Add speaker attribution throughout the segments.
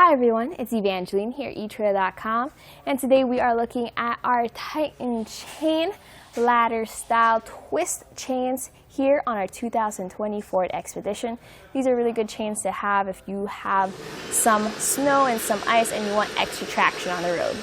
Speaker 1: Hi everyone, it's Evangeline here at etrailer.com, and today we are looking at our Titan chain ladder style twist chains here on our 2020 Ford Expedition. These are really good chains to have if you have some snow and some ice and you want extra traction on the road.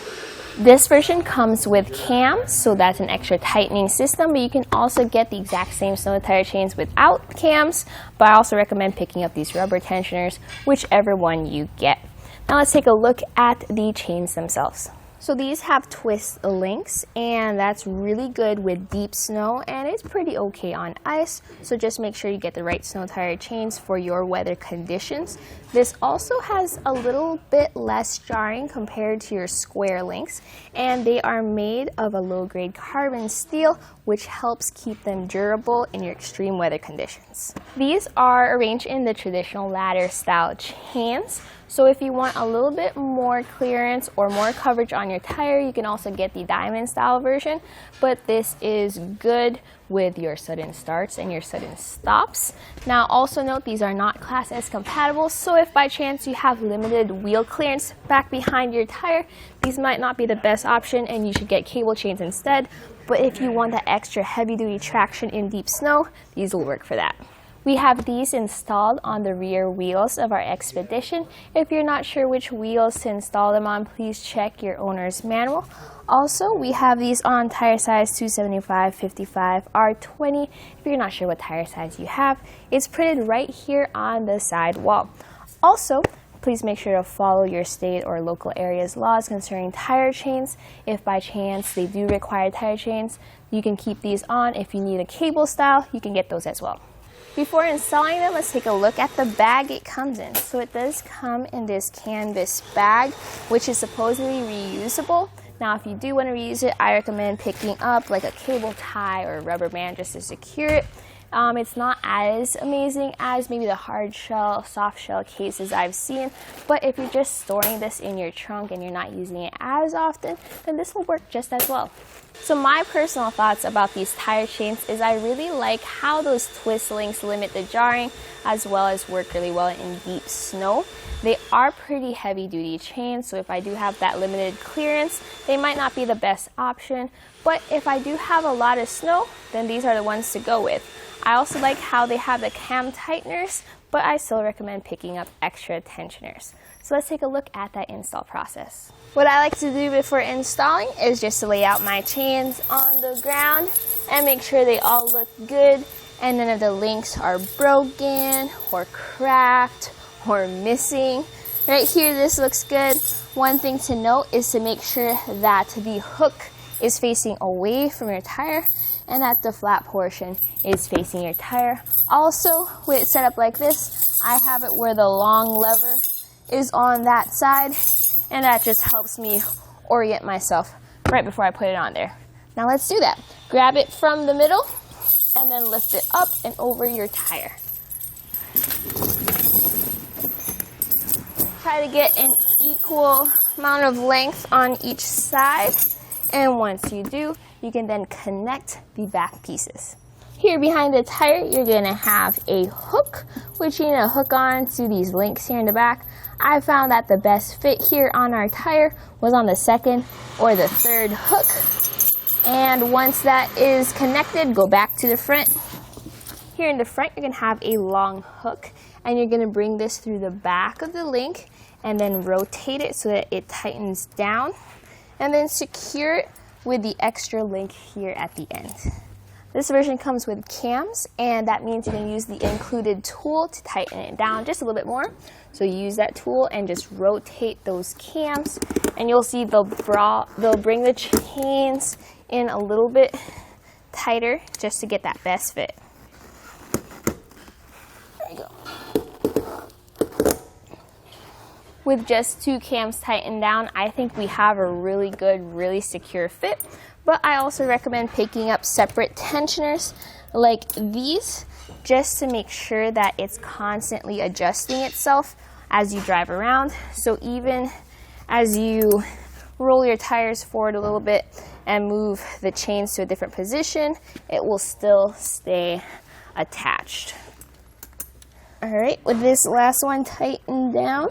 Speaker 1: This version comes with cams, so that's an extra tightening system, but you can also get the exact same snow tire chains without cams, but I also recommend picking up these rubber tensioners, whichever one you get. Now let's take a look at the chains themselves. So these have twist links, and that's really good with deep snow, and it's pretty okay on ice. So just make sure you get the right snow tire chains for your weather conditions. This also has a little bit less jarring compared to your square links, and they are made of a low-grade carbon steel, which helps keep them durable in your extreme weather conditions. These are arranged in the traditional ladder style chains. So if you want a little bit more clearance or more coverage on your tire, you can also get the diamond style version, but this is good with your sudden starts and your sudden stops. Now also note these are not Class S compatible, so if by chance you have limited wheel clearance back behind your tire, these might not be the best option and you should get cable chains instead. But if you want that extra heavy duty traction in deep snow, these will work for that. We have these installed on the rear wheels of our Expedition. If you're not sure which wheels to install them on, please check your owner's manual. Also, we have these on tire size 275, 55, R20. If you're not sure what tire size you have, it's printed right here on the side wall. Also, please make sure to follow your state or local area's laws concerning tire chains. If by chance they do require tire chains, you can keep these on. If you need a cable style, you can get those as well. Before installing them, let's take a look at the bag it comes in. So it does come in this canvas bag, which is supposedly reusable. Now, if you do want to reuse it, I recommend picking up like a cable tie or a rubber band just to secure it. It's not as amazing as maybe the hard shell, soft shell cases I've seen, but if you're just storing this in your trunk and you're not using it as often, then this will work just as well. So my personal thoughts about these tire chains is I really like how those twist links limit the jarring as well as work really well in deep snow. They are pretty heavy duty chains, so if I do have that limited clearance, they might not be the best option, but if I do have a lot of snow, then these are the ones to go with. I also like how they have the cam tighteners, but I still recommend picking up extra tensioners. So let's take a look at that install process. What I like to do before installing is just to lay out my chains on the ground and make sure they all look good and none of the links are broken or cracked or missing. Right here, this looks good. One thing to note is to make sure that the hook is facing away from your tire and that the flat portion is facing your tire. Also, with it set up like this, I have it where the long lever is on that side, and that just helps me orient myself right before I put it on there. Now let's do that. Grab it from the middle and then lift it up and over your tire. Try to get an equal amount of length on each side, and once you do, you can then connect the back pieces. Here behind the tire, you're going to have a hook, which you're going to hook on to these links here in the back. I found that the best fit here on our tire was on the second or the third hook. And once that is connected, go back to the front. Here in the front, you're going to have a long hook, and you're going to bring this through the back of the link and then rotate it so that it tightens down, and then secure it with the extra link here at the end. This version comes with cams, and that means you can use the included tool to tighten it down just a little bit more. So you use that tool and just rotate those cams, and you'll see they'll bring the chains in a little bit tighter just to get that best fit. There you go. With just two cams tightened down, I think we have a really good, really secure fit. But I also recommend picking up separate tensioners like these just to make sure that it's constantly adjusting itself as you drive around. So even as you roll your tires forward a little bit and move the chains to a different position, it will still stay attached. All right, with this last one tightened down,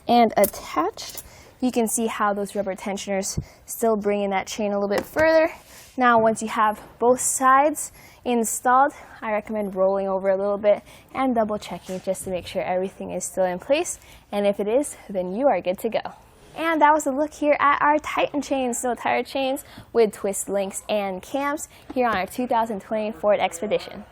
Speaker 1: and attached. You can see how those rubber tensioners still bring in that chain a little bit further. Now, once you have both sides installed, I recommend rolling over a little bit and double checking just to make sure everything is still in place. And if it is, then you are good to go. And that was a look here at our Titan chains, snow tire chains with twist links and cams here on our 2020 Ford Expedition.